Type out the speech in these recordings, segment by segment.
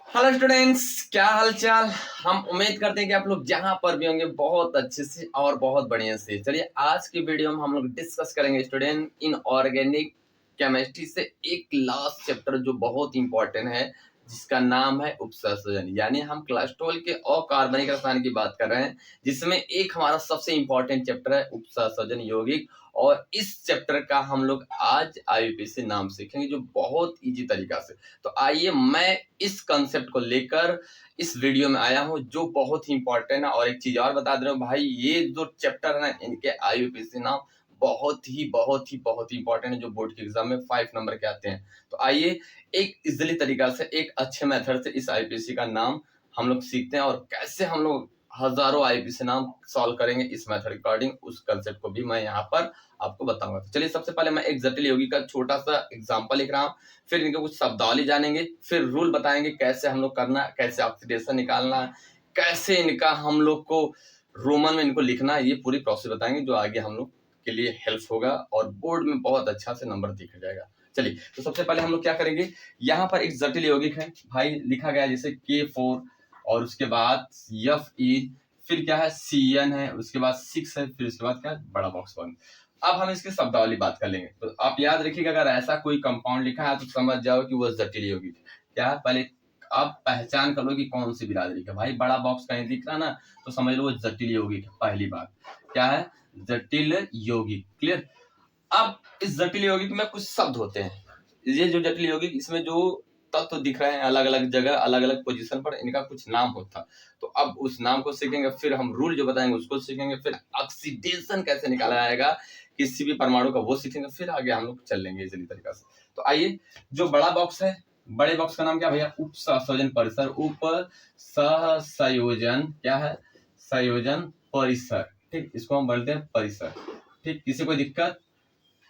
Hello students, क्या हाल चाल। हम उम्मीद करते हैं कि आप लोग जहां पर भी होंगे बहुत अच्छे से और बहुत बढ़िया से। चलिए आज की वीडियो में हम लोग डिस्कस करेंगे स्टूडेंट इन ऑर्गेनिक केमिस्ट्री से एक लास्ट चैप्टर जो बहुत इंपॉर्टेंट है, जिसका नाम है उपसंयोजन। यानी हम क्लास 12 के अकार्बनिक रसायन की बात कर रहे हैं, जिसमें एक हमारा सबसे इंपॉर्टेंट चैप्टर है उपसंयोजन यौगिक। और इस चैप्टर का हम लोग आज आईयूपीएसी नाम सीखेंगे जो बहुत इजी तरीका से। तो आइए मैं इस कंसेप्ट को लेकर इस वीडियो में आया हूं जो बहुत ही इंपॉर्टेंट है। और एक चीज और बता दे रहा हूं भाई, ये जो चैप्टर है ना, इनके आईयूपीएसी नाम बहुत ही इंपॉर्टेंट है, जो बोर्ड के एग्जाम में 5 नंबर के आते हैं। तो आइए एक इजिली तरीका से, एक अच्छे मेथड से इस आईयूपीएसी का नाम हम लोग सीखते हैं, और कैसे हम लोग हजारों आईयूपीएसी नाम सॉल्व करेंगे इस मेथड अकॉर्डिंग, उस कंसेप्ट को भी मैं यहाँ पर आपको बताऊंगा। तो चलिए सबसे पहले मैं एक जटिल यौगिक का छोटा सा एग्जांपल लिख रहा हूँ, फिर इनके कुछ शब्दावली जानेंगे, फिर रूल बताएंगे कैसे हम लोग करना, कैसे ऑक्सीडेशन निकालना, कैसे इनका हम लोग को रोमन में इनको लिखना, ये पूरी प्रोसेस बताएंगे जो आगे हम लोग के लिए हेल्प होगा और बोर्ड में बहुत अच्छा से नंबर दिखा जाएगा। चलिए तो सबसे पहले हम लोग क्या करेंगे, यहाँ पर एक जटिल यौगिक है भाई, लिखा गया जैसे K4 और उसके बाद Fe, फिर क्या है CN है, उसके बाद 6 है, फिर उसके बाद क्या है बड़ा बॉक्स 1। अब हम इसकी शब्दावली बात कर लेंगे। तो आप याद रखिएगा, अगर ऐसा कोई कंपाउंड लिखा है तो समझ जाओ कि वो जटिल यौगिक क्या है। पहले आप पहचान कर लो कि कौन सी बिरादरी का। भाई बड़ा बॉक्स कहीं दिख रहा ना तो समझ लो वो जटिल यौगिक है। पहली बात क्या है, जटिल यौगिक। क्लियर। अब इस जटिल यौगिक में कुछ शब्द होते हैं, ये जो जटिल यौगिक, इसमें जो तत्व दिख रहे हैं अलग अलग जगह अलग अलग पोजीशन पर, इनका कुछ नाम होता है। तो अब उस नाम को सीखेंगे, फिर हम रूल जो बताएंगे उसको सीखेंगे, फिर ऑक्सीडेशन कैसे निकाला जाएगा किसी भी परमाणु का वो सीखेंगे, फिर आगे हम लोग चल लेंगे इसी तरीका से। तो आइए, जो बड़ा बॉक्स है, बड़े बॉक्स का नाम क्या भैया, उप सहसंयोजन परिसर। उप सहसंयोजन क्या है, संयोजन परिसर। ठीक, इसको हम बोलते हैं परिसर। ठीक, किसी को दिक्कत।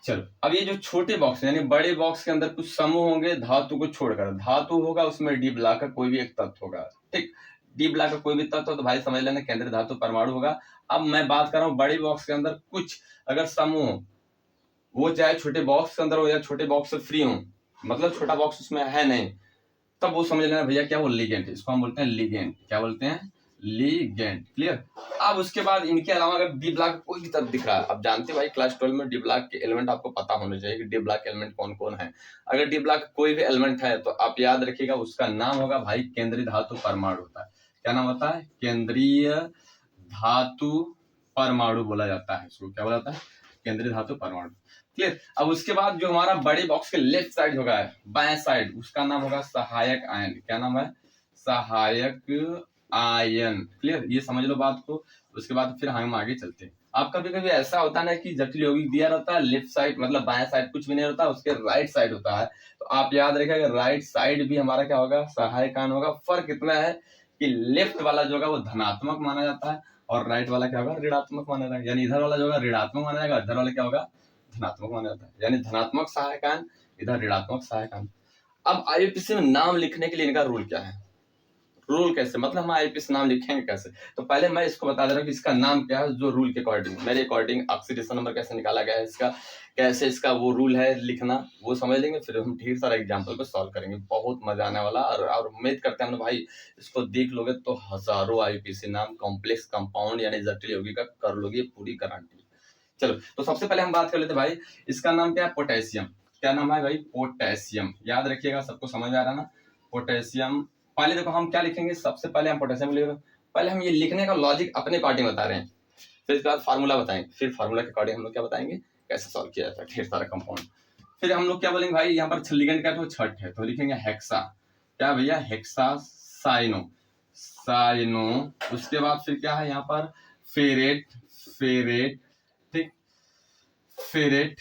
चलो अब ये जो छोटे बॉक्स यानी बड़े बॉक्स के अंदर कुछ समूह होंगे धातु को छोड़कर। धातु होगा उसमें डी ब्लॉक का कोई भी एक तत्व होगा। ठीक, डी ब्लॉक का कोई भी तत्व तो भाई समझ लेना केंद्रीय धातु परमाणु होगा। अब मैं बात कर रहा हूँ बड़े बॉक्स के अंदर कुछ अगर समूह हो, वो चाहे छोटे बॉक्स के अंदर हो या छोटे बॉक्स से फ्री हो, मतलब छोटा बॉक्स उसमें है नहीं, तब वो समझ लेना भैया क्या वो लिगेंड है। इसको हम बोलते हैं लिगेंड। क्या बोलते हैं, लिगेंड। क्लियर। अब उसके बाद इनके अलावा अगर डी ब्लॉक कोई भी तत्व दिख रहा है, अब जानते भाई क्लास 12 में डी ब्लॉक के एलिमेंट आपको पता होने चाहिए कि डी ब्लॉक एलिमेंट कौन कौन है। अगर डी ब्लॉक कोई भी एलिमेंट है तो आप याद रखिएगा उसका नाम होगा भाई केंद्रीय धातु परमाणु होता है। क्या नाम होता है, केंद्रीय धातु परमाणु बोला जाता है इसको। क्या बोला जाता है, केंद्रीय धातु परमाणु। क्लियर। अब उसके बाद जो हमारा बड़े बॉक्स के लेफ्ट साइड होगा, बाएं साइड, उसका नाम होगा सहायक आयन। क्या नाम है, सहायक आयन। क्लियर, ये समझ लो बात को। उसके बाद फिर हम आगे चलते हैं। अब कभी कभी ऐसा होता है ना कि जटिल यौगिक दिया रहता है लेफ्ट साइड, मतलब बाएं साइड कुछ भी नहीं होता, उसके राइट साइड होता है। तो आप याद रखिएगा राइट साइड भी हमारा क्या होगा, सहायक आयन होगा। फर्क इतना है कि लेफ्ट वाला जो होगा वो धनात्मक माना जाता है और राइट वाला क्या होगा, ऋणात्मक माना जाएगा। यानी इधर वाला जो होगा ऋणात्मक माना जाएगा, इधर वाला क्या होगा, धनात्मक माना जाता है। यानी धनात्मक सहायक आयन, इधर ऋणात्मक सहायक आयन। अब आईयूपीएसी में नाम लिखने के लिए इनका रूल क्या है, रूल कैसे, मतलब हम आईयूपीएसी नाम लिखेंगे कैसे। तो पहले मैं इसको बता दे रहा हूँ कि इसका नाम क्या है, जो रूल के अकॉर्डिंग, मेरे अकॉर्डिंग ऑक्सीडेशन नंबर कैसे निकाला गया है इसका, कैसे इसका वो रूल है लिखना, वो समझ लेंगे। फिर हम ढेर सारा एग्जाम्पल को सॉल्व करेंगे, बहुत मजा आने वाला। और उम्मीद करते हैं भाई इसको देख लोगे तो हजारों आईयूपीएसी नाम कॉम्प्लेक्स कंपाउंड यानी जटिल यौगिक का कर लोगे, पूरी गारंटी। चलो तो सबसे पहले हम बात कर लेते भाई, इसका नाम क्या है, पोटेशियम। क्या नाम है भाई, पोटेशियम। याद रखिएगा, सबको समझ में आ रहा है ना, पोटेशियम। पहले देखो हम क्या लिखेंगे, सबसे पहले हम पोटेशियम लिख रहे हैं। पहले हम ये लिखने का लॉजिक अपने अकॉर्डिंग बता रहे हैं, फिर इसके बाद फार्मूला बताएंगे, फिर फार्मूला के अकॉर्डिंग हम लोग क्या बताएंगे कैसे सॉल्व किया जाता है ढेर सारा कंपाउंड। फिर हम लोग क्या बोलेंगे भाई, यहाँ पर लिगेंड का तो छठ है तो लिखेंगे हेक्सा। क्या भैया, हेक्सा साइनो, साइनो। उसके बाद फिर क्या है यहाँ पर, फेरेट, फेरेट। ठीक, फेरेट,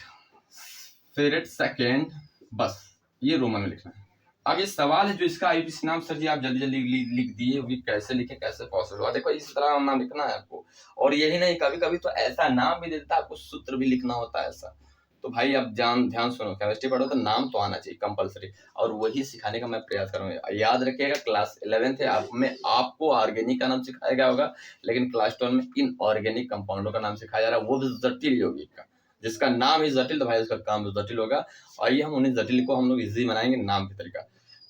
फेरेट सेकेंड। बस ये रोमन में लिखना है। अब ये सवाल है जो इसका आईयूपीएसी नाम, सर जी आप जल्दी जल्दी लिख दिए, भी कैसे लिखे कैसे पॉसिबल हुआ। देखो इस तरह नाम लिखना है आपको। और यही नहीं, कभी कभी तो ऐसा नाम भी देता है आपको सूत्र भी लिखना होता है ऐसा। तो भाई अब ध्यान सुनो, केमिस्ट्री पढ़ो तो नाम तो आना चाहिए कंपलसरी, और वही सिखाने का मैं प्रयास करूंगा। याद रखिएगा क्लास 11th है, आपको ऑर्गेनिक का नाम सिखाया गया होगा, लेकिन क्लास 12 में इन ऑर्गेनिक कंपाउंडों का नाम सिखाया जा रहा है, वो भी जटिल यौगिक का। जिसका नाम ही जटिल तो भाई उसका काम भी जटिल होगा। आइए हम उन्हें जटिल को हम लोग इजी बनाएंगे नाम के तरीका।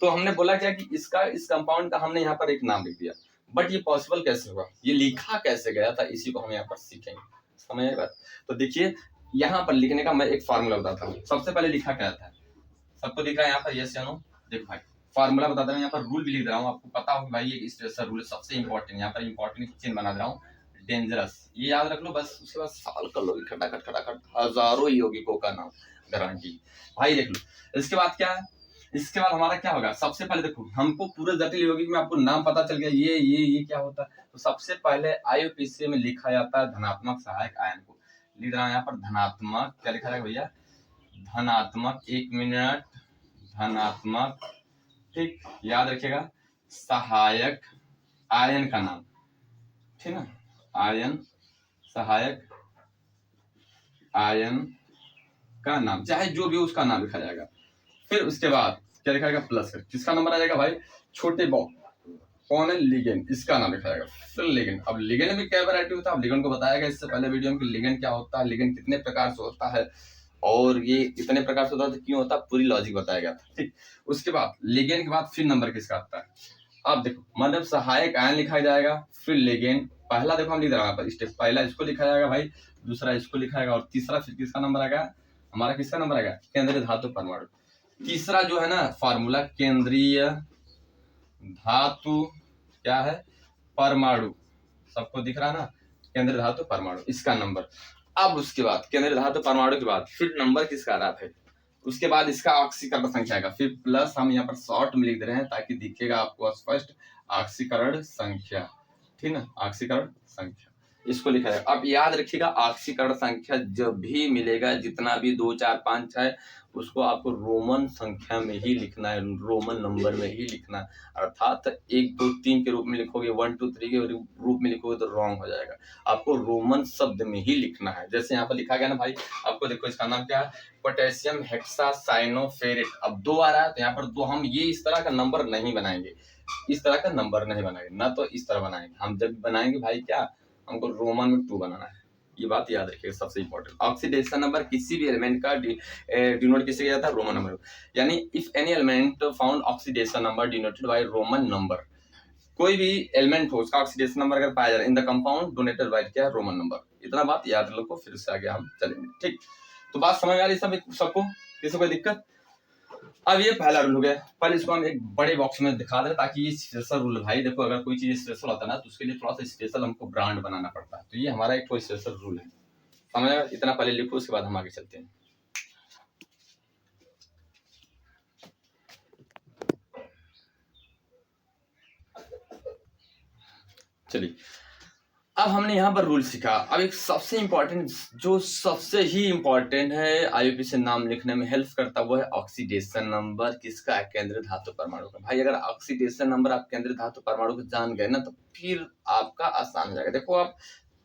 तो हमने बोला क्या कि इसका इस कंपाउंड का हमने यहाँ पर एक नाम लिख दिया, बट ये पॉसिबल कैसे हुआ, ये लिखा कैसे गया था, इसी को हम यहाँ पर सीखेंगे। समझ आएगा? तो देखिए यहाँ पर लिखने का मैं एक फार्मूला बताता हूँ। सबसे पहले लिखा क्या था, सबको दिख रहा है यहाँ पर, यस या नो? देखो भाई फार्मूला बताता हूँ, यहाँ पर रूल भी लिख रहा हूँ, आपको पता हो कि भाई ये स्ट्रेसर रूल है सबसे इंपॉर्टेंट। यहाँ पर इंपॉर्टेंट चिन्ह बना दे रहा हूँ, डेंजरस, ये याद रख लो बस। उसके बाद सवाल कर लो खटाखट खटाखट, हजारों यौगिकों का नाम गारंटी। भाई देख लो इसके बाद क्या है, इसके बाद हमारा क्या होगा, सबसे पहले देखो हमको पूरे जटिल यौगिक में आपको नाम पता चल गया, ये क्या होता है। तो सबसे पहले आईयूपीएसी में लिखा जाता है धनात्मक सहायक आयन को, लिख रहा है यहाँ पर धनात्मक, क्या लिखा जाएगा भैया, धनात्मक, 1 मिनट, धनात्मक, ठीक, याद रखिएगा, सहायक आयन का नाम, ठीक ना, आयन, सहायक आयन का नाम, चाहे जो भी उसका नाम लिखा जाएगा। फिर उसके बाद क्या लिखा जाएगा, प्लस कर, किसका नंबर आ जाएगा भाई, छोटे बॉक्स कौन है, लिगेंड, इसका नाम लिखा जाएगा। फिर लिगेंड, अब लिगेंड में क्या वैरायटी होता है, अब लिगेंड को बताया गया इससे पहले वीडियो में कि लिगेंड क्या होता है, लिगेंड कितने प्रकार से होता है और ये इतने प्रकार से होता है तो क्यों होता है, पूरी लॉजिक बताया गया था, ठीक। उसके बाद लिगेंड के बाद फिर नंबर किसका आता है, अब देखो मतलब सहायक आयन लिखा जाएगा, फिर लिगेंड, पहला देखो हम लिख रहे हैं पर स्टेप, पहला इसको लिखा जाएगा भाई, दूसरा इसको लिखा जाएगा और तीसरा फिर किसका नंबर आएगा, हमारा किसका नंबर आएगा, केंद्रीय धातु परमाणु। तीसरा जो है ना फार्मूला, केंद्रीय धातु क्या है, परमाणु, सबको दिख रहा ना, केंद्रीय धातु परमाणु, इसका नंबर। अब उसके बाद केंद्रीय धातु परमाणु के बाद फिर नंबर किसका आ रहा है, उसके बाद इसका ऑक्सीकरण संख्या का, फिर प्लस हम यहाँ पर शॉर्ट में लिख दे रहे हैं ताकि दिखेगा आपको स्पष्ट, ऑक्सीकरण संख्या, ठीक ना, ऑक्सीकरण संख्या, इसको लिखा है। अब याद रखिएगा ऑक्सीकरण संख्या जब भी मिलेगा, जितना भी 2 4 5 6 उसको आपको रोमन संख्या में ही लिखना है, रोमन नंबर में ही लिखना है, अर्थात 1 2 3 के रूप में लिखोगे, 1 2 3 के रूप में लिखोगे तो रॉन्ग हो जाएगा, आपको रोमन शब्द में ही लिखना है। जैसे यहाँ पर लिखा गया ना भाई, आपको देखो इसका नाम क्या है, पोटेशियम हेक्सासाइनोफेरेट। अब 2 आ रहा है तो यहाँ पर 2, हम ये इस तरह का नंबर नहीं बनाएंगे, इस तरह का नंबर नहीं बनाएंगे ना, तो इस तरह बनाएंगे हम, जब बनाएंगे भाई क्या, हमको रोमन में 2 बनाना है, ये बात याद रखिएगा सबसे इंपॉर्टेंट। ऑक्सीडेशन नंबर किसी भी एलिमेंट का डिनोट किससे किया जाता है, रोमन नंबर, यानी if any element found oxidation number denoted by Roman number, कोई भी एलिमेंट हो उसका ऑक्सीडेशन नंबर अगर पाया जा रहा है in the compound donated bye क्या है, रोमन नंबर। इतना बात याद रखो, फिर से आगे हम चलेंगे, ठीक। तो बात समझ आ रही सबको, किसी कोई दिक्कत। अब ये पहला रूल हो गया, पहले इसको हम एक बड़े बॉक्स में दिखा दे ताकि ये स्पेशल रूल, भाई देखो अगर कोई चीज स्पेशल होता है ना तो उसके लिए थोड़ा सा स्पेशल हमको ब्रांड बनाना पड़ता है, तो ये हमारा एक कोई स्पेशल रूल है, समझ आया? इतना पहले लिखो, उसके बाद हम आगे चलते हैं। चलिए अब हमने यहाँ पर रूल सीखा, अब एक सबसे इंपॉर्टेंट, जो सबसे ही इंपॉर्टेंट है आईयूपी से नाम लिखने में हेल्प करता वो है ऑक्सीडेशन नंबर, किसका है, केंद्रीय धातु परमाणु का। भाई अगर ऑक्सीडेशन नंबर आप केंद्रीय धातु परमाणु को जान गए ना तो फिर आपका आसान हो जाएगा। देखो आप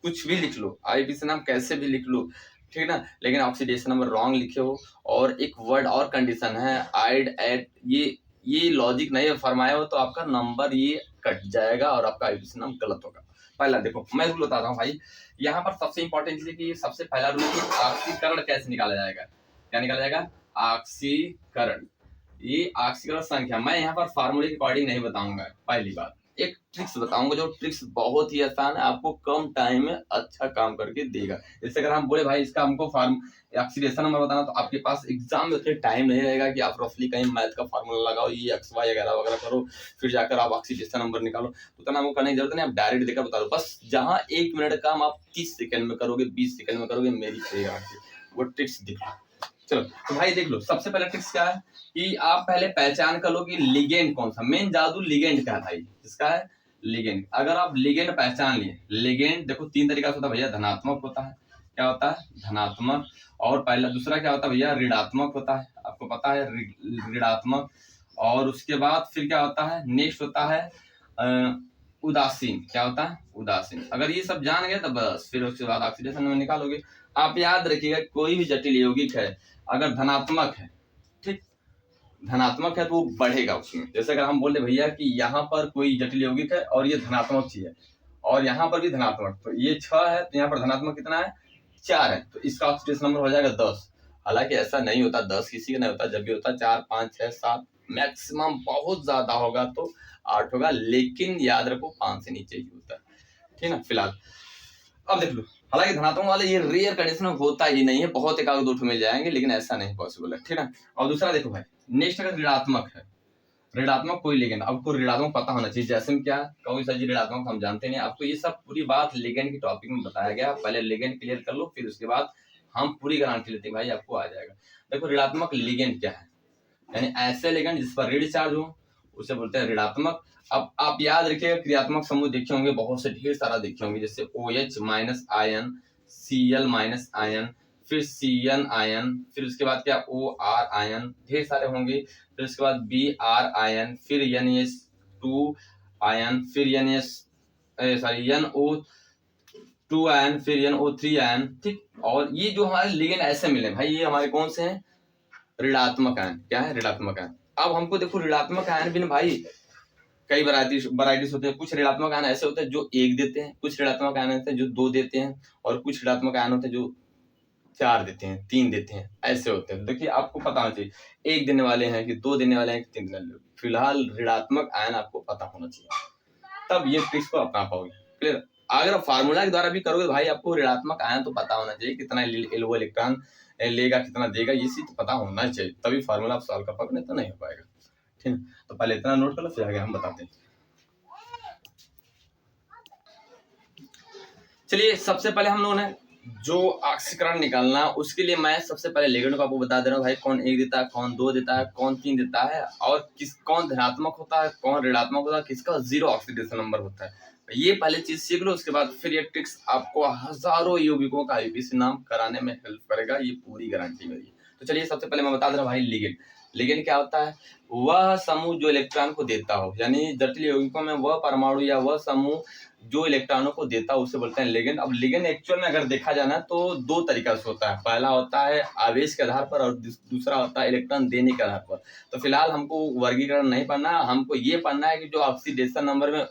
कुछ भी लिख लो, आईयूपी से नाम कैसे भी लिख लो, ठीक ना, लेकिन ऑक्सीडेशन नंबर रॉन्ग लिखे हो और एक वर्ड और कंडीशन है आइड एट, ये लॉजिक नहीं फरमाया हो तो आपका नंबर ये कट जाएगा और आपका आईयूपी से नाम गलत होगा। पहला देखो मैं रूल बताता हूँ भाई, यहाँ पर सबसे इंपॉर्टेंट चीज कि सबसे पहला रूल कि ऑक्सीकरण कैसे निकाला जाएगा, क्या निकाला जाएगा, ऑक्सीकरण, ये ऑक्सीकरण संख्या मैं यहाँ पर फार्मूले के अकॉर्डिंग नहीं बताऊंगा। पहली बात एक ट्रिक्स बताऊंगा, जो ट्रिक्स बहुत ही आसान है, आपको कम टाइम में अच्छा काम करके देगा। जैसे अगर हम बोले भाई इसका हमको ऑक्सीडेशन नंबर बताना, तो आपके पास एग्जाम में उतने टाइम नहीं रहेगा कि आप रफली कहीं मैथ का फार्मूला लगाओ, ये एक्स वाई वगैरह वगैरह करो, फिर जाकर आप ऑक्सीडेशन नंबर निकालो, उतना हमको करने की जरूरत नहीं, आप डायरेक्ट देकर बता दो। बस जहाँ 1 मिनट काम आप 30 सेकंड में करोगे, 20 सेकंड में करोगे, मेरी वो ट्रिक्स दिखा। चलो तो भाई देख लो, सबसे पहले ट्रिक्स क्या है कि आप पहले पहचान कर लो कि लिगेंड कौन सा, मेन जादू लिगेंड का है भाई, किसका है, लिगेंड। अगर आप लिगेंड पहचान लिए, लिगेंड देखो 3 तरीका से होता है भैया, धनात्मक होता है, क्या होता है, धनात्मक, और पहला दूसरा क्या होता है भैया, ऋणात्मक होता है, आपको पता है ऋणात्मक, और उसके बाद फिर क्या होता है, नेक्स्ट होता है उदासीन, क्या होता है, उदासीन। अगर ये सब जान गए तो बस फिर उसके बाद ऑक्सीडेशन में निकालोगे। आप याद रखिएगा कोई भी जटिल यौगिक है अगर धनात्मक है, ठीक, धनात्मक है तो वो बढ़ेगा उसमें। जैसे अगर हम बोले भैया कि यहाँ पर कोई जटिल यौगिक है और ये धनात्मक चीज है और यहाँ पर भी धनात्मक, तो ये 6 है तो यहाँ पर धनात्मक कितना है, 4 है, तो इसका ऑक्सीडेशन नंबर हो जाएगा 10। हालांकि ऐसा नहीं होता, 10 किसी का नहीं होता, जब भी होता 4 5 6 7 मैक्सिमम बहुत ज्यादा होगा तो 8 होगा, लेकिन याद रखो 5 से नीचे ही होता है, ठीक है ना। फिलहाल अब देख लो, हालांकि धनात्मक वाले ये रेयर कंडीशन में होता ही नहीं है, बहुत एक आध दो मिल जाएंगे, लेकिन ऐसा नहीं पॉसिबल है, ठीक है ना। और दूसरा देखो भाई, नेक्स्ट अगर ऋणात्मक है, ऋणात्मक कोई लिगेंड, आपको ऋणात्मक पता होना चाहिए, जैसे में क्या कौन सा जी ऋणात्मक हम जानते नहीं, आपको ये सब पूरी बात लिगेंड के टॉपिक में बताया गया, पहले लिगेंड क्लियर कर लो, फिर उसके बाद हम पूरी गारंटी लेते हैं भाई आपको आ जाएगा। देखो ऋणात्मक लिगेंड क्या है, यानी ऐसे लिगेंड जिस पर ऋण चार्ज हो उसे बोलते हैं ऋणात्मक। अब आप याद रखिएगा क्रियात्मक समूह देखे होंगे, बहुत से ढेर सारा देखे होंगे, जैसे OH minus ion, Cl minus ion, फिर Cn आयन, फिर उसके बाद क्या OR आयन, ढेर सारे होंगे, फिर उसके बाद Br आयन, फिर NH2 आयन, फिर NO2 आयन, फिर NO3 आयन, ठीक। और ये जो हमारे लिगेंड ऐसे मिले भाई, ये हमारे कौन से हैं, ऋणात्मक आयन। क्या है, ऋणात्मक आयन। अब हमको देखो ऋणात्मक आयन भी ना भाई कई वैरायटीज होते हैं, कुछ ऋणात्मक आयन ऐसे होते हैं जो 1 देते हैं, कुछ ऋणात्मक आयन होते हैं जो 2 देते हैं, और कुछ ऋणात्मक आयन होते हैं जो 4 देते हैं, 3 देते हैं, ऐसे होते हैं। देखिए आपको पता होना चाहिए 1 देने वाले हैं कि 2 देने वाले हैं कि 3 देने वाले। फिलहाल ऋणात्मक आयन आपको पता होना चाहिए, तब ये ट्रिक्स को अपना पाओगे, क्लियर। अगर फार्मूला के द्वारा भी करोगे भाई, आपको ऋणात्मक आयन तो पता होना चाहिए, कितना वो इलेक्ट्रॉन लेगा, कितना देगा, ये चीज तो पता होना चाहिए, तभी फार्मूला आप सॉल्व कर पाओगे, नहीं तो नहीं हो पाएगा, ठीक है। तो पहले इतना नोट कर लो, फिर आगे हम बताते हैं। चलिए सबसे पहले हम लोगों ने जो ऑक्सीकरण निकालना, उसके लिए मैं सबसे पहले लिगेंड को आपको बता दे रहा हूँ भाई, कौन 1 देता है, कौन 2 देता है, कौन 3 देता है, और कौन धनात्मक होता है, कौन ऋणात्मक होता है, किसका 0 ऑक्सीडेशन नंबर होता है। ये पहले चीज सीख लो, उसके बाद फिर ये ट्रिक्स आपको हजारों यौगिकों का आईपीसी नाम कराने में हेल्प करेगा, ये पूरी गारंटी मेरी। तो चलिए सबसे पहले मैं बता दे रहा हूँ भाई, लिगेंड। लिगेंड क्या होता है, वह समूह जो इलेक्ट्रॉन को देता हो, यानी जटिल यौगिकों में वह परमाणु या वह समूह जो इलेक्ट्रॉनों को देता है उसे बोलते हैं लिगेंड। अब लिगेंड एक्चुअल में अगर देखा जाना तो 2 तरीका से होता है, पहला होता है आवेश के आधार पर और दूसरा होता है इलेक्ट्रॉन देने के आधार पर। तो फिलहाल हमको वर्गीकरण नहीं पढ़ना, हमको ये पढ़ना है कि जो ऑक्सीडेशन नंबर में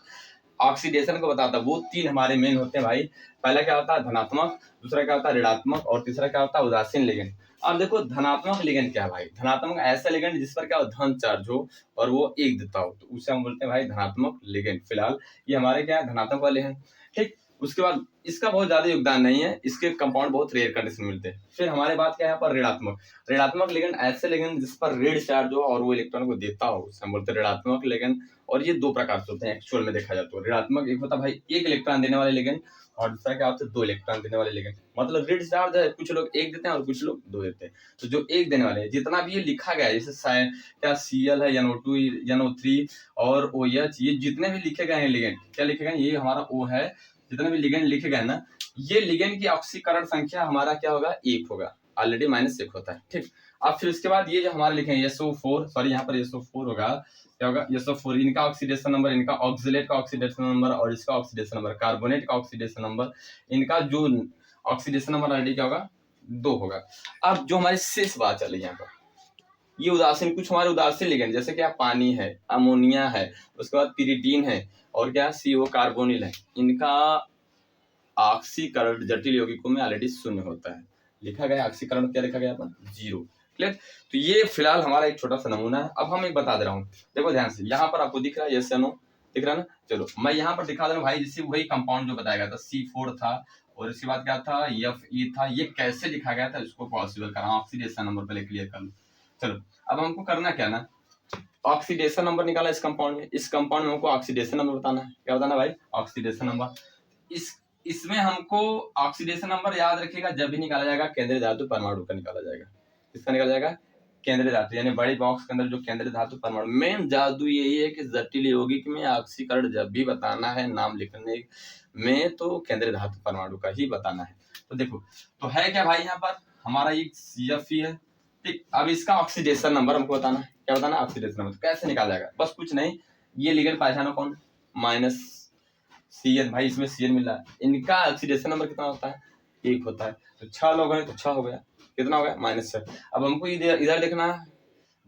ऑक्सीडेशन को बताता है वो 3 हमारे मेन होते हैं भाई। पहला क्या होता है धनात्मक, दूसरा क्या होता है ऋणात्मक, और तीसरा क्या होता है उदासीन लिगेंड। अब देखो धनात्मक लिगेंड क्या है भाई, धनात्मक ऐसा लिगेंड जिस पर क्या हो, धन चार्ज हो और वो 1 देता हो, तो उसे हम बोलते हैं भाई धनात्मक लिगेंड। फिलहाल ये हमारे क्या है, धनात्मक वाले हैं, ठीक। उसके बाद इसका बहुत ज्यादा योगदान नहीं है, इसके कंपाउंड बहुत रेयर कंडीशन मिलते हैं। फिर हमारे बात क्या है पर ऋणात्मक। ऋणात्मक लिगेंड ऐसे लिगेंड जिस पर ऋण चार्ज हो और वो इलेक्ट्रॉन को देता हो, उसे हम बोलते हैं ऋणात्मक लिगेंड। और ये 2 प्रकार से होते हैं एक्चुअल में देखा जाए तो। ऋणात्मक एक होता है भाई 1 इलेक्ट्रॉन देने वाले लिगेंड, और दूसरा क्या होता है 2 इलेक्ट्रॉन देने वाले लिगेंड। मतलब ऋण चार्ज है, कुछ लोग 1 देते हैं और कुछ लोग 2 देते हैं। तो जो 1 देने वाले हैं, जितना भी ये लिखा गया है, जैसे क्या Cl है, NO2 NO3 और OH, ये जितने भी लिखे गए हैं लिगेंड, क्या लिखे गए, ये हमारा O है, जितने भी लिगेंड लिखे गए ना, ये लिगेंड की ऑक्सीकरण संख्या हमारा क्या होगा, 1 होगा, ऑलरेडी -1 होता है, ठीक। अब फिर उसके बाद ये जो हमारे लिखे हैं SO4, सॉरी यहाँ पर SO4 होगा, क्या होगा SO4, इनका ऑक्सीडेशन नंबर, इनका ऑक्सीलेट का ऑक्सीडेशन नंबर और इसका ऑक्सीडेशन नंबर, कार्बोनेट का ऑक्सीडेशन नंबर, इनका जो ऑक्सीडेशन नंबर ऑलरेडी क्या होगा, 2 होगा। अब जो हमारी शेष बात चल रही है यहाँ पर, ये उदासीन, कुछ हमारे उदासीन लिगेंड जैसे क्या पानी है, अमोनिया है, उसके बाद पिरिडीन है, और क्या CO कार्बोनिल है, इनका ऑक्सीकरण जटिल यौगिकों में ऑलरेडी 0 होता है। लिखा गया ऑक्सीकरण क्या लिखा गया अपन, 0, क्लियर। तो ये फिलहाल हमारा एक छोटा सा नमूना है। अब हम एक बता दे रहा हूँ, देखो ध्यान से, यहाँ पर आपको दिख रहा है SNO, दिख रहा है ना। चलो मैं यहाँ पर दिखा दे रहा हूँ भाई, जैसे वही कंपाउंड जो बताया गया था C4 था, और इसके बाद क्या था Fe था, ये कैसे लिखा गया था इसको पॉसिबल करा, ऑक्सीडेशन नंबर पहले क्लियर कर लो। चलो अब हमको करना क्या ना, ऑक्सीडेशन नंबर निकाला इस कंपाउंड में, इस कंपाउंड में हमको ऑक्सीडेशन नंबर बताना है। क्या बताना भाई, ऑक्सीडेशन नंबर। इसमें हमको ऑक्सीडेशन नंबर याद रखिएगा, जब भी निकाला जाएगा केंद्रीय धातु परमाणु का निकाला जाएगा। किसका निकाला जाएगा, केंद्रीय धातु, यानी बड़ी बॉक्स के अंदर जो केंद्रीय धातु परमाणु। मेन जादू यही है कि जटिल यौगिक में ऑक्सीकरण जब भी बताना है नाम लिखने में, तो केंद्रीय धातु परमाणु का ही बताना है। तो देखो, तो है क्या भाई, यहाँ पर हमारा ये Fe है, ठीक। अब इसका ऑक्सीडेशन नंबर हमको बताना है। क्या बताना, ऑक्सीडेशन नंबर। कैसे निकाला जाएगा, बस कुछ नहीं, ये लिगेंड पहचानो कौन, -CN, भाई इसमें CN मिल रहा है, इनका ऑक्सीडेशन नंबर कितना होता है, 1 होता है। तो 6 लोग हैं तो 6 हो गया, कितना हो गया, -6। अब हमको इधर देखना है,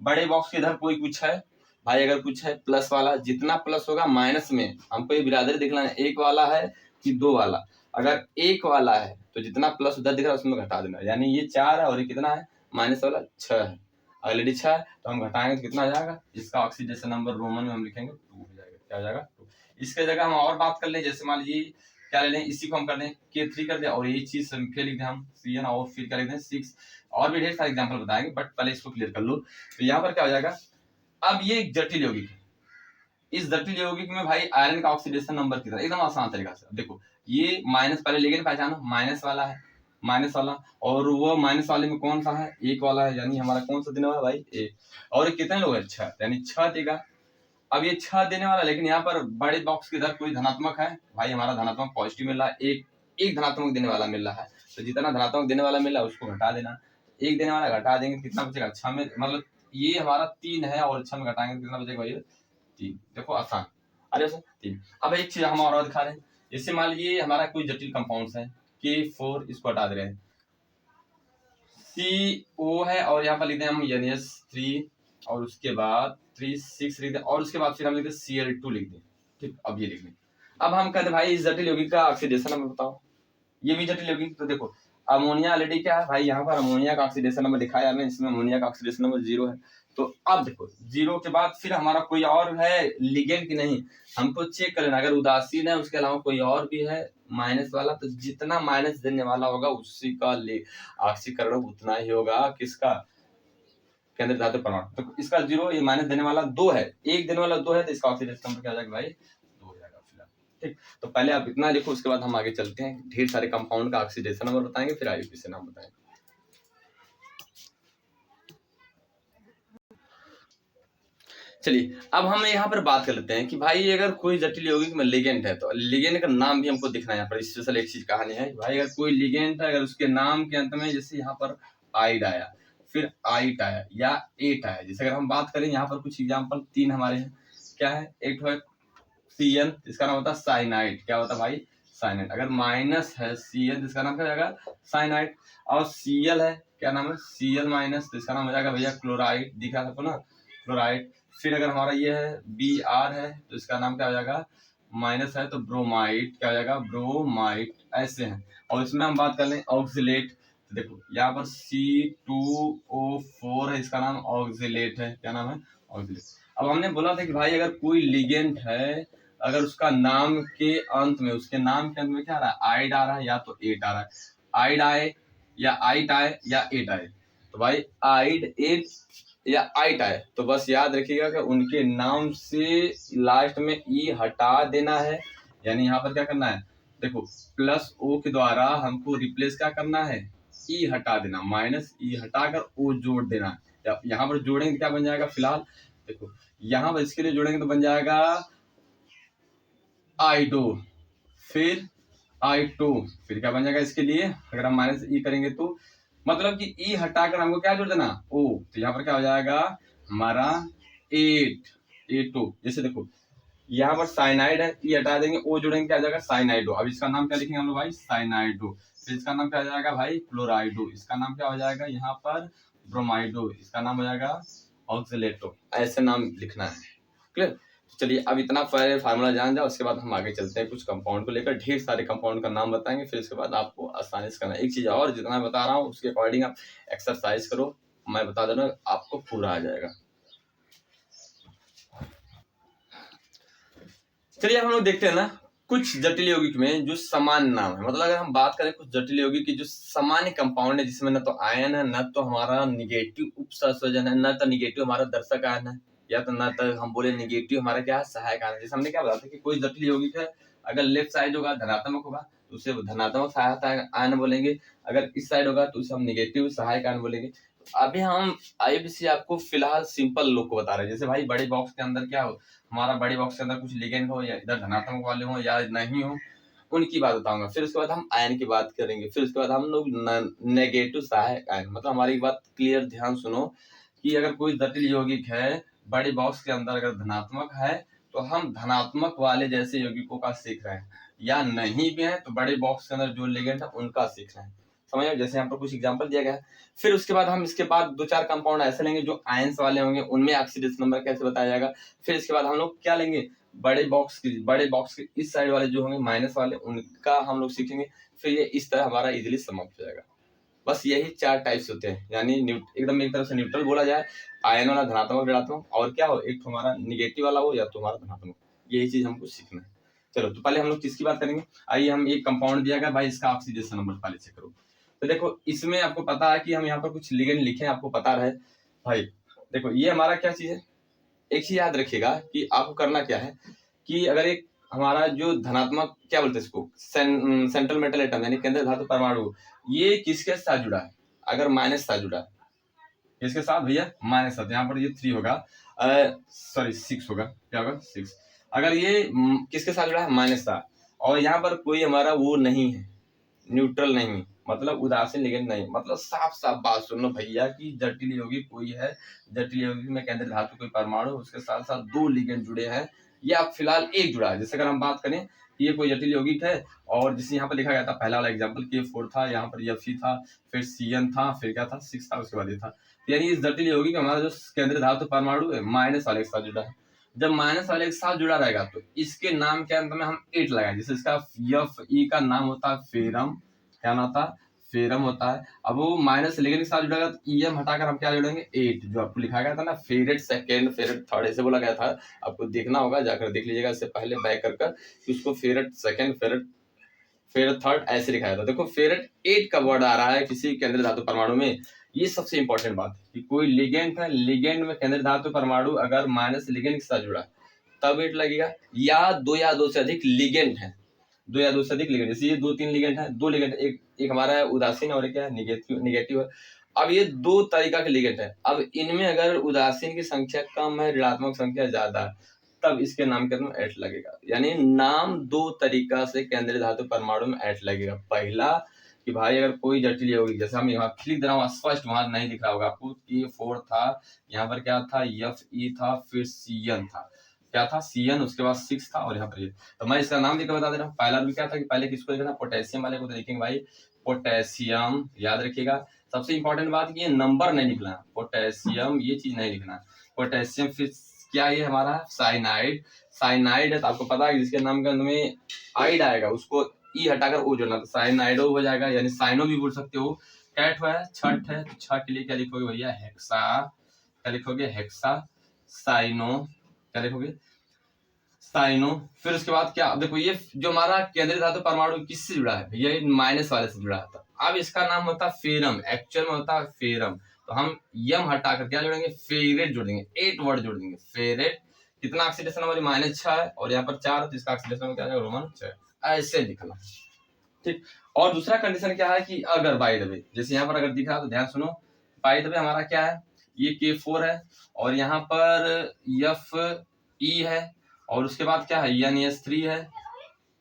बड़े बॉक्स के इधर कोई कुछ है भाई, अगर कुछ है प्लस वाला, जितना प्लस होगा माइनस में हमको ये बिरादरी देखना है, 1 वाला है कि 2 वाला। अगर 1 वाला है तो जितना प्लस उधर दिख रहा है उसमें घटा देना, यानी ये 4 है और ये कितना है, माइनस वाला 6 है। ऑलरेडी 6 है तो हम घटाएंगे तो कितना आ जाएगा, इसका ऑक्सीडेशन नंबर रोमन में हम लिखेंगे 2 हो जाएगा। क्या हो जाएगा 2। इसके जगह हम और बात कर लें, जैसे मान लीजिए क्या ले लें, इसी को हम कर दें K3 कर दें और यही चीज फिर लिख दें हम CN और फिर क्या लिख दें 6, और भी ढेर सारे एग्जाम्पल बताएंगे बट पहले इसको क्लियर कर लो। तो यहाँ पर क्या हो जाएगा, अब ये एक जटिल यौगिक है, इस जटिल यौगिक में भाई आयरन का ऑक्सीडेशन नंबर कितना, एकदम आसान तरीका से देखो, ये माइनस पहले लिगेंड पहचानो, माइनस वाला है, माइनस वाला, और वो माइनस वाले में कौन सा है, एक वाला है, यानी हमारा कौन सा देने वाला भाई एक, और कितने लोग है 6, यानी 6 देगा। अब ये 6 देने वाला, लेकिन यहाँ पर बड़े बॉक्स के इधर कोई धनात्मक है भाई, हमारा धनात्मक पॉजिटिव मिल रहा है, एक धनात्मक देने वाला मिल रहा है, तो जितना धनात्मक देने वाला मिल रहा है उसको घटा देना, एक देने वाला घटा देंगे कितना बचेगा 6 में, मतलब ये हमारा 3 है और 6 में घटाएंगे कितना बचेगा भाई 3। देखो आसान, अरे सर 3। अब एक चीज हम और दिखा रहे हैं, जैसे मान लीजिए हमारा कोई जटिल कंपाउंड है K4, इसको हटा दे रहे हैं, CO है और यहाँ पर लिखते हैं हम NH3 और उसके बाद 3 6 लिख दें और उसके बाद फिर हम लिखते हैं Cl2 लिख दें, ठीक। अब ये लिख दें, अब हम कहते हैं भाई इस जटिल यौगिक का ऑक्सीडेशन नंबर बताओ, ये भी जटिल यौगिक, तो देखो अमोनिया ऑलरेडी क्या है भाई, यहाँ पर अमोनिया का ऑक्सीडेशन नंबर दिखाया है, इसमें अमोनिया का ऑक्सीडेशन नंबर 0 है, तो अब देखो 0 के बाद फिर हमारा कोई और है लिगेंड की नहीं, हमको चेक कर लेना, अगर उदासीन है उसके अलावा कोई और भी है माइनस वाला, तो जितना माइनस देने वाला होगा उसी का ऑक्सीकरण उतना ही होगा, किसका, केंद्रीय धातु परमाणु, तो इसका 0, ये माइनस देने वाला 2 है, एक देने वाला 2 है, तो इसका ऑक्सीडेशन नंबर क्या हो जाएगा भाई 2 हो जाएगा फिलहाल, ठीक। तो पहले आप इतना लिखो, उसके बाद हम आगे चलते हैं, ढेर सारे कंपाउंड का ऑक्सीडेशन नंबर बताएंगे, फिर IUPAC नाम बताएंगे। चलिए अब हम यहाँ पर बात कर लेते हैं कि भाई अगर कोई जटिल यौगिक में लिगेंड है तो लिगेंड का नाम भी हमको दिखना है, यहाँ पर स्पेशल एक चीज कहानी है भाई, अगर कोई लिगेंड है, अगर उसके नाम के अंत में जैसे यहाँ पर आइड आया, फिर आइट आया या एट आया, जैसे अगर हम बात करें यहाँ पर कुछ एग्जाम्पल 3 हमारे हैं, क्या है, एक है CN, इसका नाम होता है साइनाइड, क्या होता है भाई साइनाइड, अगर माइनस है CN इसका नाम क्या हो जाएगा साइनाइड, और Cl है, क्या नाम है Cl माइनस, तो इसका नाम हो जाएगा भैया क्लोराइड, दिखा सबको ना क्लोराइड। फिर अगर हमारा ये है Br है तो इसका नाम क्या हो जाएगा, माइनस है तो ब्रोमाइड, क्या हो जाएगा ब्रोमाइड, ऐसे हैं। और इसमें हम बात कर लें ऑक्सिलेट, तो देखो यहाँ पर C2O4 है, इसका नाम ऑक्सिलेट है, क्या नाम है ऑक्सिलेट। अब हमने बोला था कि भाई अगर कोई लिगेंड है, अगर उसका नाम के अंत में, उसके नाम के अंत में क्या आ रहा है, आइड आ रहा है या तो एट आ रहा है, आइड आए या आइट आए या एट आए, तो भाई आइड एट या आइट आए तो बस याद रखिएगा कि उनके नाम से लास्ट में ई हटा देना है, यानी यहाँ पर क्या करना है, देखो प्लस ओ के द्वारा हमको रिप्लेस क्या करना है, ई हटा देना, माइनस ई हटाकर ओ जोड़ देना, यहाँ पर जोड़ेंगे क्या बन जाएगा, फिलहाल देखो यहाँ पर इसके लिए जोड़ेंगे तो बन जाएगा I2, फिर I2, फिर क्या बन जाएगा इसके लिए, अगर हम माइनस ई करेंगे तो मतलब कि ई हटाकर हमको क्या जोड़ देना ओ, तो यहाँ पर क्या हो जाएगा हमारा 8 A2। जैसे देखो यहाँ पर साइनाइड है, ई हटा देंगे ओ जोड़ेंगे क्या हो जाएगा साइनाइडो, अब इसका नाम क्या लिखेंगे हम लोग भाई साइनाइडो, फिर इसका नाम क्या हो जाएगा भाई क्लोराइडो, इसका नाम क्या हो जाएगा यहाँ पर ब्रोमाइडो, इसका नाम हो जाएगा ऑक्सिलेटो, ऐसे नाम लिखना है, क्लियर। चलिए अब इतना पहले फार्मूला जान जाओ, उसके बाद हम आगे चलते हैं, कुछ कंपाउंड को लेकर ढेर सारे कंपाउंड का नाम बताएंगे, फिर उसके बाद आपको आसानी से करना है। एक चीज और, जितना बता रहा हूँ उसके अकॉर्डिंग आप एक्सरसाइज करो, मैं बता दे रहा हूँ आपको पूरा आ जाएगा। चलिए हम लोग देखते हैं ना कुछ जटिल यौगिक में जो समान नाम है, मतलब अगर हम बात करें कुछ जटिल यौगिक की जो सामान्य कंपाउंड है, जिसमें न तो आयन है, न तो हमारा निगेटिव उपसंयोजन है, न तो निगेटिव हमारा दर्शक आयन है, या तो न तो हम बोले निगेटिव हमारा क्या है सहायक आयन। जैसे हमने क्या बताया था कि कोई जटिल यौगिक है, अगर लेफ्ट साइड होगा धनात्मक होगा तो उसे धनात्मक सहायक आयन बोलेंगे, अगर इस साइड होगा तो उसे हम निगेटिव सहायक आयन बोलेंगे। अभी हम IUPAC आपको फिलहाल सिंपल लोग को बता रहे हैं, जैसे भाई बड़े बॉक्स के अंदर क्या हो, हमारा बड़े बॉक्स के अंदर कुछ लिगेंड हो या इधर धनात्मक वाले हो या नहीं हो, उनकी बात बताऊंगा। फिर उसके बाद हम आयन की बात करेंगे, फिर उसके बाद हम लोग नेगेटिव सहायक आयन, मतलब हमारी बात क्लियर ध्यान सुनो कि अगर कोई जटिल यौगिक है बड़े बॉक्स के अंदर अगर धनात्मक है तो हम धनात्मक वाले जैसे यौगिकों का सीख रहे हैं, या नहीं भी है तो बड़े बॉक्स के अंदर जो लिगेंड है उनका सीख रहे हैं, समझ में, जैसे यहाँ पर कुछ एग्जांपल दिया गया है। फिर उसके बाद हम इसके बाद 2-4 कंपाउंड ऐसे लेंगे जो आयंस वाले होंगे, उनमें ऑक्सीडेशन नंबर कैसे बताया जाएगा। फिर इसके बाद हम लोग क्या लेंगे, बड़े बॉक्स के इस साइड वाले जो होंगे माइनस वाले, उनका हम लोग सीखेंगे। फिर ये इस तरह हमारा इजीली समाप्त हो जाएगा। बस यही 4 टाइप्स होते हैं, यानी एकदम एक तरफ से न्यूट्रल बोला जाए, आयन वाला धनात्मक ऋणात्मक, और क्या हो एक हमारा निगेटिव वाला हो या तो हमारा धनात्मक, यही चीज हमको सीखना है। चलो तो पहले हम लोग किसकी बात करेंगे, आइए हम एक कंपाउंड दिया गया भाई, इसका ऑक्सीडेशन नंबर पहले चेक करो। तो देखो इसमें आपको पता है कि हम यहाँ पर कुछ लिगेंड लिखे हैं, आपको पता रहे भाई। देखो ये हमारा क्या चीज है, एक चीज याद रखिएगा कि आपको करना क्या है कि अगर एक हमारा जो धनात्मक क्या बोलते हैं इसको, सेंट्रल मेटल एटम यानी केंद्र धातु परमाणु, ये किसके साथ जुड़ा है, अगर माइनस साथ जुड़ा है, किसके साथ भैया, माइनस साथ, यहाँ पर ये 3 होगा, सॉरी 6 होगा, क्या होगा 6, अगर ये किसके साथ जुड़ा है, माइनस साथ, और यहाँ पर कोई हमारा वो नहीं है, न्यूट्रल नहीं, मतलब उदासीन लिगेंड नहीं, मतलब साफ साफ बात सुन लो भैया कि जटिल यौगिक कोई है, जटिल यौगिक में केंद्र धातु कोई परमाणु, उसके साथ साथ 2 लिगेंड जुड़े हैं, या फिलहाल एक जुड़ा है। जैसे अगर हम बात करें कि ये कोई जटिल यौगिक है, और जिसे यहाँ पर लिखा गया था पहला वाला एग्जाम्पल K4 था, यहाँ पर Fe था, फिर Cn था, फिर क्या था 6 था, उसके बाद ये था, यानी इस जटिल यौगिक हमारा जो केंद्र धातु परमाणु है माइनस वाले के साथ जुड़ा है। जब माइनस वाले के साथ जुड़ा रहेगा तो इसके नाम के अंत में हम 8 लगाएंगे, जैसे इसका Fe का नाम होता है फेरम, क्या नाम होता है, फेरम होता है। अब वो माइनस लिगेंड के साथ जुड़ेगा तो ईएम हटाकर हम क्या जोड़ेंगे 8, जो आपको लिखा गया था ना फेरेट सेकेंड फेरेट थर्ड ऐसे बोला गया था, आपको देखना होगा, जाकर देख लीजिएगा इससे पहले बैक कर कि उसको फेरेट सेकेंड फेरेट थर्ड ऐसे लिखाया था। देखो फेरेट 8 का वर्ड आ रहा है किसी केंद्रीय धातु परमाणु में, ये सबसे इंपॉर्टेंट बात है कि कोई लिगेंड है, लिगेंड में केंद्रीय धातु परमाणु अगर माइनस लिगेंड के साथ जुड़ा तब 8 लगेगा, या 2 से अधिक लिगेंड है, 2 से अधिक लिगेंड, जैसे ये 2-3 लिगेंड है, 2 लिगेंड, एक हमारा है उदासीन और क्या है निगेटिव है। अब ये 2 तरीका के लिगेंड है, अब इनमें अगर उदासीन की संख्या कम है, ऋणात्मक संख्या ज्यादा है, तब इसके नाम के अंदर एट लगेगा, यानी नाम 2 तरीका से केंद्रीय धातु परमाणु में एट लगेगा। पहला कि भाई अगर कोई जटिल यौगिक, जैसे हम यहाँ लिख दे रहा हूँ स्पष्ट, वहां नहीं दिख रहा होगा आपको कि 4 था, यहाँ पर क्या था Fe था, फिर Cn था, क्या था Cn, उसके बाद 6 था, और यहाँ पर ये, तो मैं इसका नाम लिखकर बता दे रहा हूँ। पहला भी क्या था कि पहले किसको लिखना, पोटेशियम वाले को, तो लिखेंगे भाई पोटेशियम, याद रखिएगा। सबसे इंपॉर्टेंट बात कि ये नंबर नहीं लिखना, पोटेशियम ये चीज नहीं लिखना, पोटेशियम। फिर क्या ये हमारा साइनाइड, साइनाइड है तो आपको पता है जिसके नाम के अंत में आइड आएगा उसको ई हटाकर ओ जोड़ना, तो साइनाइडो हो जाएगा, यानी साइनो भी बोल सकते हो। कैट है, छठ है, तो छठ के लिए क्या लिखोगे भैया, हेक्सा, क्या लिखोगे हेक्सा साइनो, क्या लिखोगे साइनो। फिर उसके बाद क्या, देखो ये जो हमारा केंद्रीय धातु परमाणु किससे जुड़ा है भैया, ये माइनस वाले से जुड़ा था। अब इसका नाम होता है फेरम, एक्चुअल में होता है फेरम, तो हम यम हटाकर क्या जोड़ेंगे, फेरेट जोड़ देंगे, 8 वर्ड जोड़ देंगे फेरेट। कितना ऑक्सीडेशन नंबर, -6 है, और यहाँ पर 4 है, तो इसका ऑक्सीडेशन नंबर क्या है, रोमन 6, ऐसे लिखना, ठीक। और दूसरा कंडीशन क्या है कि अगर बाय द वे, जैसे यहाँ पर अगर दिख रहा है तो ध्यान सुनो, बाय द वे हमारा क्या है, ये K4 है, और यहाँ पर Fe है, और उसके बाद क्या है NS3 है,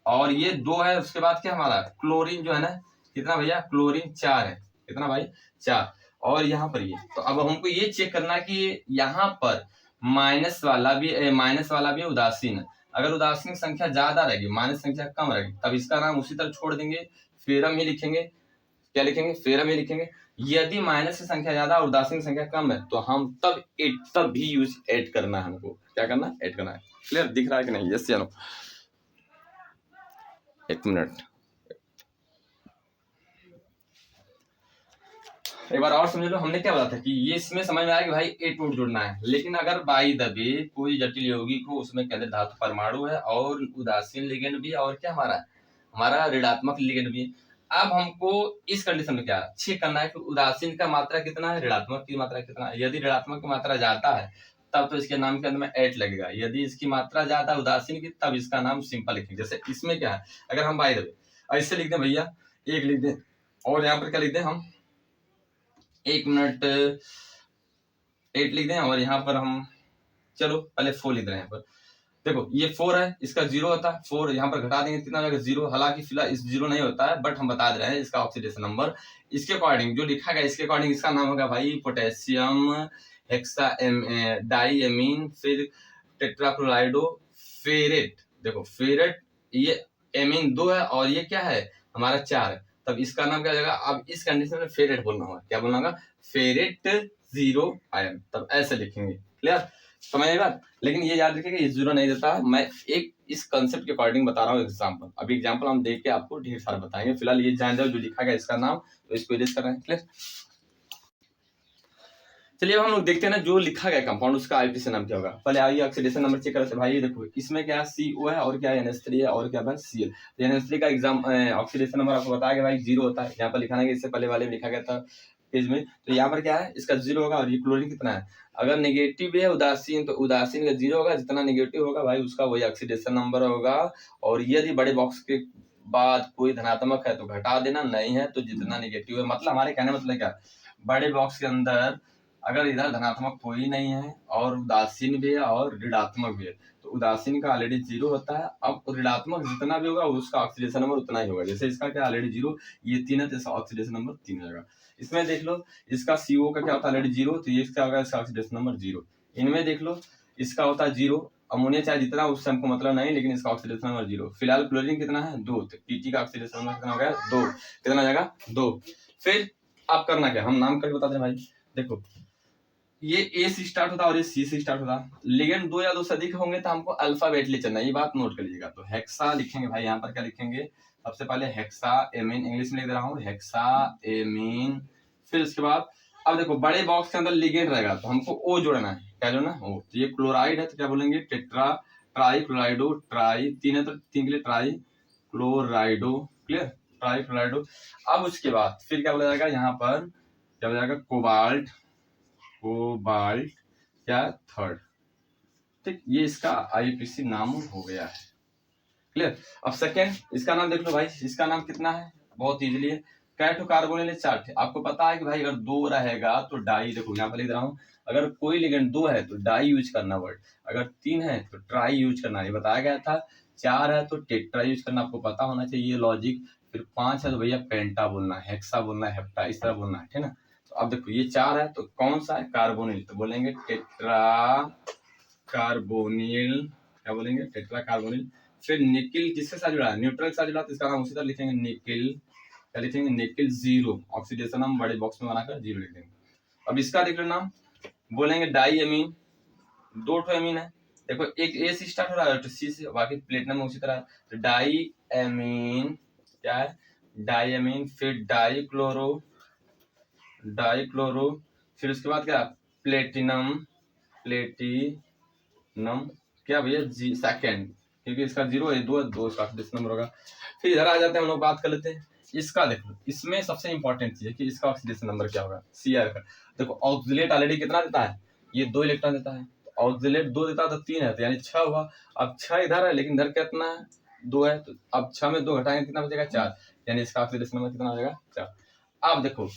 और ये 2 है, उसके बाद क्या हमारा क्लोरीन जो है ना, कितना भैया क्लोरीन 4 है, कितना भाई 4, और यहाँ पर ये, तो अब हमको ये चेक करना कि यहाँ पर माइनस वाला भी उदासीन है। अगर उदासीन की संख्या ज्यादा रहेगी, माइनस संख्या कम रहेगी, तब इसका नाम उसी तरह छोड़ देंगे, फेरम ही लिखेंगे, क्या लिखेंगे, फेरम ही लिखेंगे। यदि माइनस की संख्या ज्यादा और उदासीन की संख्या कम है तो हम तब भी यूज ऐड करना है, हमको क्या करना है, ऐड करना है। क्लियर दिख रहा है कि नहीं, यस या नो, एक मिनट, एक बार और समझ लो, हमने क्या बताया था कि ये इसमें समझ में आया कि भाई 8 वोल्ट जोड़ना है, लेकिन अगर बाई द वे कोई जटिल यौगिक हो, उसमें केंद्रीय धातु परमाणु है और उदासीन लिगेंड भी, और क्या हमारा ऋणात्मक लिगेंड भी। अब हमको इस कंडीशन में क्या चेक करना है कि उदासीन का मात्रा कितना है, ऋणात्मक की मात्रा कितना है। यदि ऋणात्मक की मात्रा ज्यादा है तब तो इसके नाम के अंदर में 8 लगेगा, यदि इसकी मात्रा ज्यादा उदासीन की तब इसका नाम सिंपल लिखेंगे। जैसे इसमें क्या है, अगर हम बाई द वे ऐसे लिख दें भैया, 1 लिख दें, और यहाँ पर क्या लिख दें हम, 1 मिनट 8 लिख दें, और यहाँ पर हम चलो पहले 4 लिख रहे हैं। यहाँ पर देखो ये 4 है, इसका 0 होता है, 4 यहाँ पर घटा देंगे कितना हो जाएगा 0, हालांकि फिलहाल इस 0 नहीं होता है, बट हम बता दे रहे हैं इसका ऑक्सीडेशन नंबर। इसके अकॉर्डिंग जो लिखा गया, इसके अकॉर्डिंग इसका नाम होगा भाई पोटेशियम हेक्सा डाईएमीन, फिर टेट्राक्लोराइडो फेरेट। देखो फेरेट, ये एमीन 2 है और ये क्या है हमारा 4 है, तब इसका नाम क्या हो जाएगा। अब इस कंडीशन में फेरेट बोलना होगा, क्या बोलना होगा, फेरेट 0 आयन, तब ऐसे लिखेंगे। क्लियर, समझ आई बात। लेकिन ये याद रखिएगा ये जीरो नहीं देता, मैं एक इस कंसेप्ट के अकॉर्डिंग बता रहा हूँ एग्जाम्पल। अभी एग्जाम्पल हम देख के आपको ढेर सारा बताएंगे, फिलहाल ये जान जाओ जो लिखा गया इसका नाम, तो इसको इरेज कर रहे हैं। क्लियर। चलिए अब हम लोग देखते हैं ना जो लिखा गया कंपाउंड उसका आईपीसी नाम क्या होगा। पहले आइए ऑक्सीडेशन नंबर चेक करते हैं। भाई देखो इसमें क्या CO है और क्या NH3 है और क्या है Cl। तो NH3 का एग्जाम ऑक्सीडेशन नंबर आपको बताया गया भाई 0 होता है, यहाँ पर लिखा है, इससे पहले वाले में लिखा गया था पेज में। तो यहाँ पर क्या है इसका 0 होगा। और ये क्लोरीन कितना है, अगर नेगेटिव है उदासीन तो उदासीन का 0 होगा, जितना नेगेटिव होगा भाई उसका वही ऑक्सीडेशन नंबर होगा। और यदि बड़े बॉक्स के बाद कोई धनात्मक है तो घटा देना, नहीं है तो जितना नेगेटिव है। मतलब हमारे कहने मतलब क्या, बड़े बॉक्स के अंदर अगर इधर धनात्मक कोई नहीं है और उदासीन भी है और ऋणात्मक भी है, तो उदासीन का ऑलरेडी 0 होता है। अब ऋणात्मक जितना भी होगा उसका ऑक्सीडेशन नंबर उतना ही होगा। जैसे इसका क्या ऑलरेडी 0, ये 3 है तो इसका ऑक्सीडेशन नंबर 3 हो जाएगा। इसमें देख लो इसका CO का क्या होता है ऑलरेडी 0, तो ये क्या होगा इसका ऑक्सीडेशन नंबर 0। इनमें देख लो इसका होता है 0, अमोनिया चाहे जितना उससे हमको मतलब नहीं, लेकिन इसका ऑक्सीडेशन नंबर 0। फिलहाल क्लोरीन कितना है 2, तो PT का ऑक्सीडेशन नंबर कितना हो गया 2, कितना हो जाएगा 2। फिर आप करना क्या, हम नाम करके बता दें भाई। देखो ये A से स्टार्ट होता है और ये C से स्टार्ट होता है। लिगेंड 2 या 2 से अधिक होंगे तो हमको अल्फाबेटली चलना, ये बात नोट कर लीजिएगा। तो हेक्सा लिखेंगे भाई, यहाँ पर क्या लिखेंगे, सबसे पहले हेक्सा एमीन, इंग्लिश में लिख दे रहा हूँ हेक्सा एमीन। फिर उसके बाद अब देखो बड़े बॉक्स के अंदर लिगेंड रहेगा तो हमको O जोड़ना है, क्या जोड़ना है O। तो ये क्लोराइड है तो क्या बोलेंगे टेट्रा ट्राई क्लोराइडो, ट्राई 3 है तो 3 के लिए ट्राई क्लोराइडो। Clear, try क्लोराइडो। अब उसके बाद फिर क्या बोला जाएगा, यहाँ पर क्या बोला जाएगा कोबाल्ट, कोबाल्ट क्या थर्ड। ठीक, ये इसका आईपीसी नाम हो गया है। क्लियर। अब सेकेंड इसका नाम देख लो भाई, इसका नाम कितना है, बहुत इजीली है, कैटो कार्बोनिल 4 थे। आपको पता है कि भाई अगर 2 रहेगा तो डाई, देखो यहाँ पर लिख रहा हूँ, अगर कोई लिगेंड 2 है तो डाई यूज करना वर्ड, अगर 3 है तो ट्राई यूज करना, ये बताया गया था। 4 है तो टेट्रा यूज करना, आपको पता होना चाहिए लॉजिक। फिर 5 है तो भैया पेंटा बोलना है, हेक्सा बोलना है, हेप्टा इस तरह बोलना है, ठीक ना। तो अब देखो ये 4 है तो कौन सा है कार्बोनिल, तो बोलेंगे टेट्रा कार्बोनिल, क्या बोलेंगे टेट्रा कार्बोनिल। फिर निकिल किसके साथ जुड़ा है, न्यूट्रल के साथ जुड़ा है, तो इसका नाम उसी तरह लिखेंगे निकिल, क्या लिखेंगे निकिल 0, ऑक्सीडेशन हम बड़े बॉक्स में बनाकर 0 लिख देंगे। अब इसका देख लो नाम, बोलेंगे डाई एमीन, 2 ठो एमीन है। देखो एक A से स्टार्ट हो रहा है तो C से, बाकी प्लेटिनम में उसी तरह। तो डाई एमीन क्या है डाई एमीन, फिर डाई क्लोरो, डाई क्लोरो, फिर उसके बाद क्या प्लेटिनम, प्लेटिनम क्या भैया जी सेकेंड, क्योंकि इसका 0 है, 2 इसका ऑक्सीडेशन नंबर होगा। फिर इधर आ जाते हैं हम लोग, बात कर लेते हैं इसका। देखो इसमें सबसे इंपॉर्टेंट चीज है कि इसका ऑक्सीडेशन नंबर क्या होगा Cr का। देखो ऑक्सीलेट ऑलरेडी कितना देता है, ये 2 इलेक्ट्रॉन देता है, ऑक्सीलेट 2 देता है तो 3 है तो यानी 6 हुआ। अब 6 इधर है लेकिन इधर कितना है 2 है, तो अब 6 में 2 घटाएंगे कितना बचेगा 4, यानी इसका ऑक्सीडेशन नंबर कितना हो जाएगा 4। अब देखो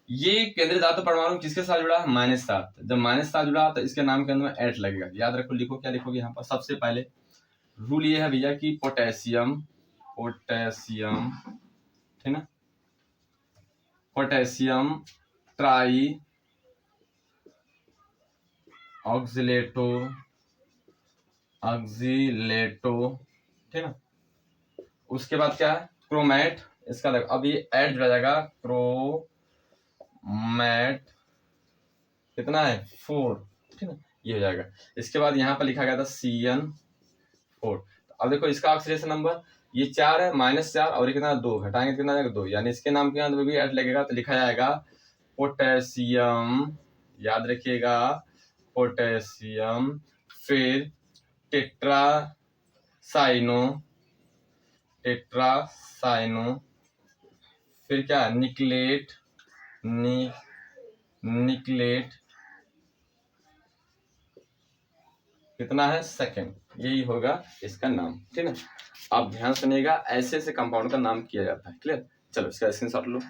ये केंद्रीय धातु परमाणु किसके साथ जुड़ा है -7, जब -7 जुड़ा तो इसके नाम के अंदर में एट लगेगा। याद रखो, लिखो क्या लिखोगे यहाँ पर, सबसे पहले रूल ये है भैया कि पोटेशियम, पोटेशियम ठीक ना, पोटेशियम ट्राई ऑक्सीलेटो, ऑक्सीलेटो ठीक ना। उसके बाद क्या है क्रोमेट, इसका देखो अब ये ऐड जुड़ा जाएगा, क्रोमेट कितना है 4 ठीक ना, ये हो जाएगा। इसके बाद यहाँ पर लिखा गया था CN4। अब देखो इसका ऑक्सीडेशन नंबर ये 4 है, -4 और ये कितना 2, घटाएंगे कितना जाएगा 2, यानी इसके नाम के अंदर भी ऐड लगेगा तो लिखा जाएगा पोटेशियम, याद रखिएगा पोटेशियम, फिर टेट्रासाइनो, टेट्रासाइनो, फिर क्या निकलेट, निकलेट कितना है सेकंड, यही होगा इसका नाम ठीक है। आप ध्यान सुनिएगा, ऐसे ऐसे कंपाउंड का नाम किया जाता है। क्लियर, चलो इसका स्क्रीनशॉट लो।